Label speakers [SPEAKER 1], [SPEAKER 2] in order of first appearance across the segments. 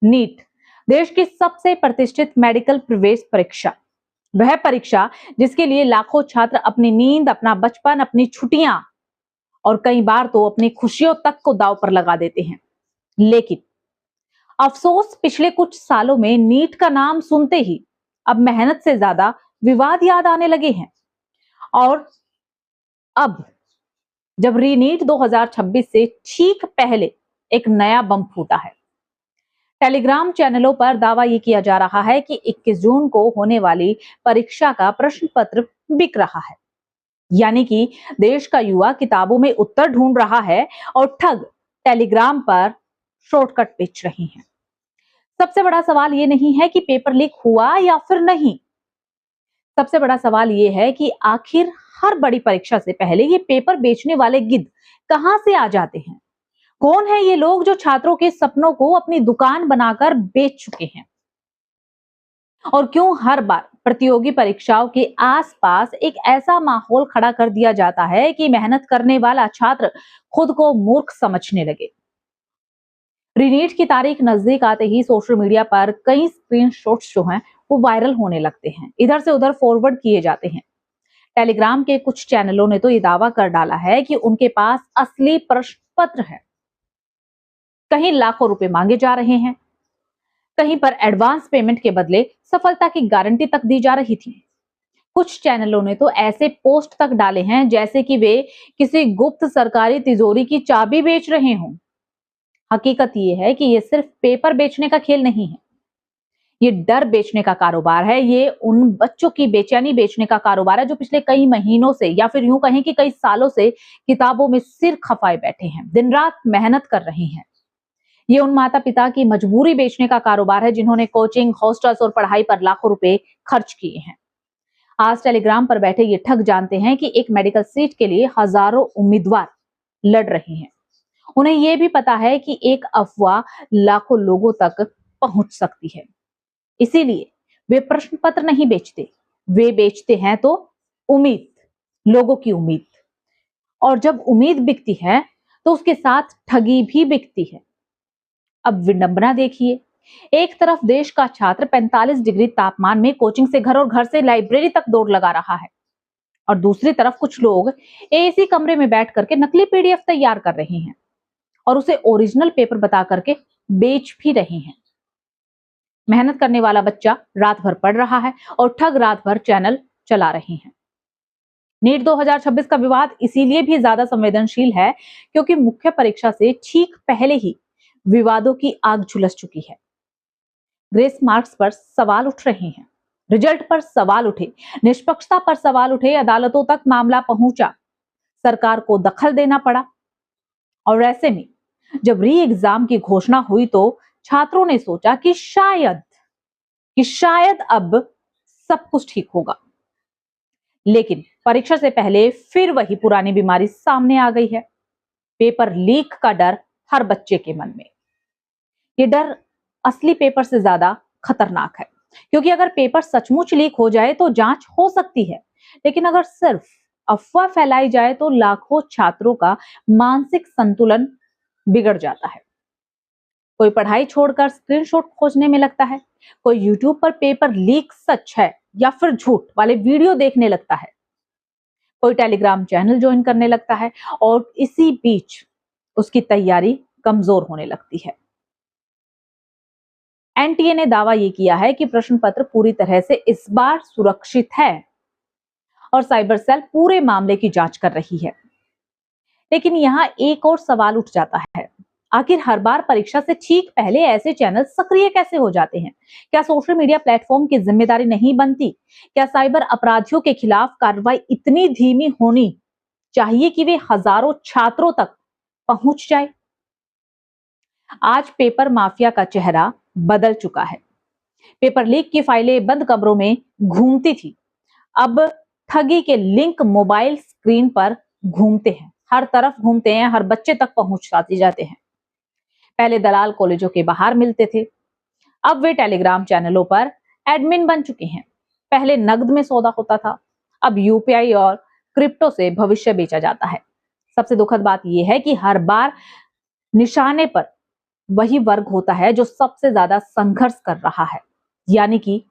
[SPEAKER 1] NEET देश की सबसे प्रतिष्ठित मेडिकल प्रवेश परीक्षा, वह परीक्षा जिसके लिए लाखों छात्र अपनी नींद, अपना बचपन, अपनी छुट्टियां और कई बार तो अपनी खुशियों तक को दांव पर लगा देते हैं। लेकिन अफसोस, पिछले कुछ सालों में नीट का नाम सुनते ही अब मेहनत से ज्यादा विवाद याद आने लगे हैं। और अब जब रीनीट 2026 से ठीक पहले एक नया बम फूटा है। टेलीग्राम चैनलों पर दावा ये किया जा रहा है कि 21 जून को होने वाली परीक्षा का प्रश्न पत्र बिक रहा है। यानी कि देश का युवा किताबों में उत्तर ढूंढ रहा है और ठग टेलीग्राम पर शॉर्टकट बेच रहे हैं। सबसे बड़ा सवाल ये नहीं है कि पेपर लीक हुआ या फिर नहीं। सबसे बड़ा सवाल ये है कि आखिर हर बड़ी परीक्षा से पहले ये पेपर बेचने वाले गिद्ध कहां से आ जाते हैं? कौन है ये लोग जो छात्रों के सपनों को अपनी दुकान बनाकर बेच चुके हैं? और क्यों हर बार प्रतियोगी परीक्षाओं के आसपास एक ऐसा माहौल खड़ा कर दिया जाता है कि मेहनत करने वाला छात्र खुद को मूर्ख समझने लगे? रीनीट की तारीख नजदीक आते ही सोशल मीडिया पर कई स्क्रीनशॉट्स जो हैं वो वायरल होने लगते हैं, इधर से उधर फॉरवर्ड किए जाते हैं। टेलीग्राम के कुछ चैनलों ने तो ये दावा कर डाला है कि उनके पास असली प्रश्न पत्र है। कहीं लाखों रुपए मांगे जा रहे हैं, कहीं पर एडवांस पेमेंट के बदले सफलता की गारंटी तक दी जा रही थी। कुछ चैनलों ने तो ऐसे पोस्ट तक डाले हैं जैसे कि वे किसी गुप्त सरकारी तिजोरी की चाबी बेच रहे हों। हकीकत यह है कि ये सिर्फ पेपर बेचने का खेल नहीं है, ये डर बेचने का कारोबार है। ये उन बच्चों की बेचैनी बेचने का कारोबार है जो पिछले कई महीनों से या फिर यूं कहें कि कई सालों से किताबों में सिर खपाए बैठे हैं, दिन रात मेहनत कर रहे हैं। ये उन माता पिता की मजबूरी बेचने का कारोबार है जिन्होंने कोचिंग, हॉस्टल्स और पढ़ाई पर लाखों रुपए खर्च किए हैं। आज टेलीग्राम पर बैठे ये ठग जानते हैं कि एक मेडिकल सीट के लिए हजारों उम्मीदवार लड़ रहे हैं। उन्हें यह भी पता है कि एक अफवाह लाखों लोगों तक पहुंच सकती है। इसीलिए वे प्रश्न पत्र नहीं बेचते, वे बेचते हैं तो उम्मीद, लोगों की उम्मीद। और जब उम्मीद बिकती है तो उसके साथ ठगी भी बिकती है। अब विडंबना देखिए, एक तरफ देश का छात्र 45 डिग्री तापमान में कोचिंग से घर और घर से लाइब्रेरी तक दौड़ लगा रहा है, और दूसरी तरफ कुछ लोग एसी कमरे में बैठ करके नकली पीडीएफ तैयार कर रहे हैं और उसे ओरिजिनल पेपर बता करके बेच भी रहे हैं। मेहनत करने वाला बच्चा रात भर पढ़ रहा है और ठग रात भर चैनल चला रहे हैं। नीट 2026 का विवाद इसीलिए भी ज्यादा संवेदनशील है क्योंकि मुख्य परीक्षा से ठीक पहले ही विवादों की आग झुलस चुकी है। ग्रेस मार्क्स पर सवाल उठ रहे हैं, रिजल्ट पर सवाल उठे, निष्पक्षता पर सवाल उठे, अदालतों तक मामला पहुंचा, सरकार को दखल देना पड़ा। और ऐसे में जब री एग्जाम की घोषणा हुई तो छात्रों ने सोचा कि शायद अब सब कुछ ठीक होगा। लेकिन परीक्षा से पहले फिर वही पुरानी बीमारी सामने आ गई है, पेपर लीक का डर हर बच्चे के मन में। ये डर असली पेपर से ज्यादा खतरनाक है, क्योंकि अगर पेपर सचमुच लीक हो जाए तो जांच हो सकती है, लेकिन अगर सिर्फ अफवाह फैलाई जाए तो लाखों छात्रों का मानसिक संतुलन बिगड़ जाता है। कोई पढ़ाई छोड़कर स्क्रीनशॉट खोजने में लगता है, कोई यूट्यूब पर पेपर लीक सच है या फिर झूठ वाले वीडियो देखने लगता है, कोई टेलीग्राम चैनल ज्वाइन करने लगता है, और इसी बीच उसकी तैयारी कमजोर होने लगती है। एनटीए ने दावा ये किया है कि प्रश्न पत्र पूरी तरह से इस बार सुरक्षित है और साइबर सेल पूरे मामले की जांच कर रही है। लेकिन यहाँ एक और सवाल उठ जाता है, आखिर हर बार परीक्षा से ठीक पहले ऐसे चैनल सक्रिय कैसे हो जाते हैं? क्या सोशल मीडिया प्लेटफॉर्म की जिम्मेदारी नहीं बनती? क्या साइबर अपराधियों के खिलाफ कार्रवाई इतनी धीमी होनी चाहिए कि वे हजारों छात्रों तक पहुंच जाए? आज पेपर माफिया का चेहरा बदल चुका है। पेपर लीक की फाइलें बंद कमरों में घूमती थी, अब ठगी के लिंक मोबाइल स्क्रीन पर घूमते हैं, हर तरफ घूमते हैं, हर बच्चे तक पहुंचाते जाते हैं। पहले दलाल कॉलेजों के बाहर मिलते थे, अब वे टेलीग्राम चैनलों पर एडमिन बन चुके हैं। पहले नकद में सौदा होता था, अब यूपीआई और क्रिप्टो से भविष्य बेचा जाता है। सबसे दुखद बात यह है कि हर बार निशाने पर वही वर्ग होता है जो सबसे ज्यादा संघर्ष कर रहा है, यानी कि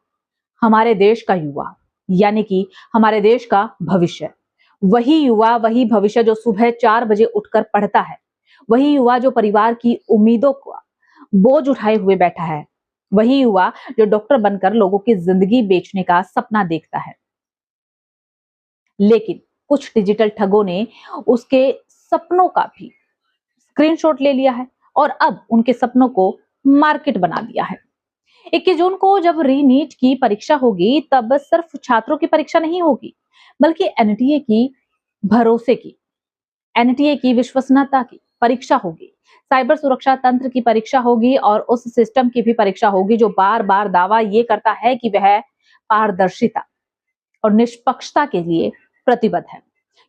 [SPEAKER 1] हमारे देश का युवा, यानी कि हमारे देश का भविष्य। वही युवा, वही भविष्य जो सुबह 4 बजे उठकर पढ़ता है, वही युवा जो परिवार की उम्मीदों का बोझ उठाए हुए बैठा है, वही युवा जो डॉक्टर बनकर लोगों की जिंदगी बेचने का सपना देखता है। लेकिन कुछ डिजिटल ठगों ने उसके सपनों का भी स्क्रीनशॉट ले लिया है और अब उनके सपनों को मार्केट बना दिया है। 21 जून को जब री नीट की परीक्षा होगी, तब सिर्फ छात्रों की परीक्षा नहीं होगी, बल्कि एनटीए की भरोसे की, एनटीए की विश्वसनीयता की परीक्षा होगी, साइबर सुरक्षा तंत्र की परीक्षा होगी और उस सिस्टम की भी परीक्षा होगी जो बार बार दावा ये करता है कि वह पारदर्शिता और निष्पक्षता के लिए प्रतिबद्ध है।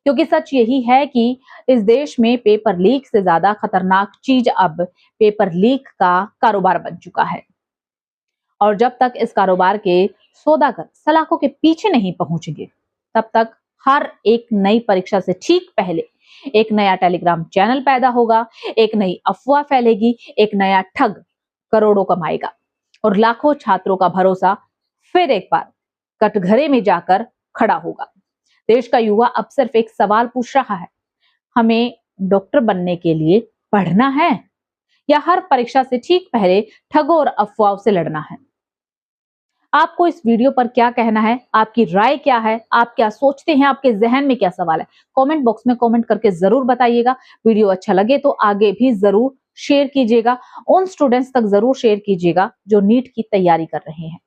[SPEAKER 1] क्योंकि सच यही है कि इस देश में पेपर लीक से ज्यादा खतरनाक चीज अब पेपर लीक का कारोबार बन चुका है। और जब तक इस कारोबार के सौदागर सलाखों के पीछे नहीं पहुंचेंगे, तब तक हर एक नई परीक्षा से ठीक पहले एक नया टेलीग्राम चैनल पैदा होगा, एक नई अफवाह फैलेगी, एक नया ठग करोड़ों कमाएगा और लाखों छात्रों का भरोसा फिर एक बार कटघरे में जाकर खड़ा होगा। देश का युवा अब सिर्फ एक सवाल पूछ रहा है, हमें डॉक्टर बनने के लिए पढ़ना है या हर परीक्षा से ठीक पहले ठगों और अफवाहों से लड़ना है? आपको इस वीडियो पर क्या कहना है? आपकी राय क्या है? आप क्या सोचते हैं? आपके जहन में क्या सवाल है? कमेंट बॉक्स में कमेंट करके जरूर बताइएगा। वीडियो अच्छा लगे तो आगे भी जरूर शेयर कीजिएगा, उन स्टूडेंट्स तक जरूर शेयर कीजिएगा जो नीट की तैयारी कर रहे हैं।